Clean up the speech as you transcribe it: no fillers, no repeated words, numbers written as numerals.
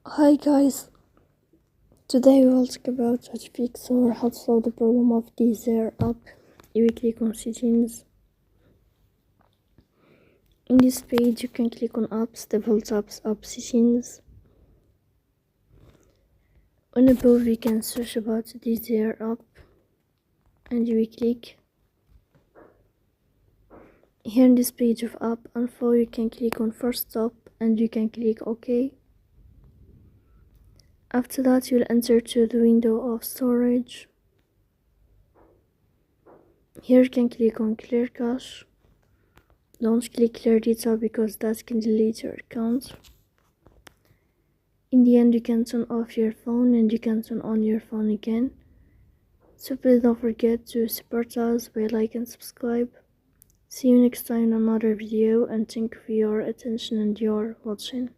Hi guys, today we will talk about how to fix or how to solve the problem of Deezer app. You will click on settings. In this page you can click on apps, default apps, app settings. On above you can search about Deezer app and you will click. Here in this page of app info you can click on first stop and you can click OK. After that you'll enter to the window of storage. Here you can click on clear cache. Don't click clear data because that can delete your account. In the end you can turn off your phone and you can turn on your phone again. So please don't forget to support us by like and subscribe. See you next time in another video and thank you for your attention and your watching.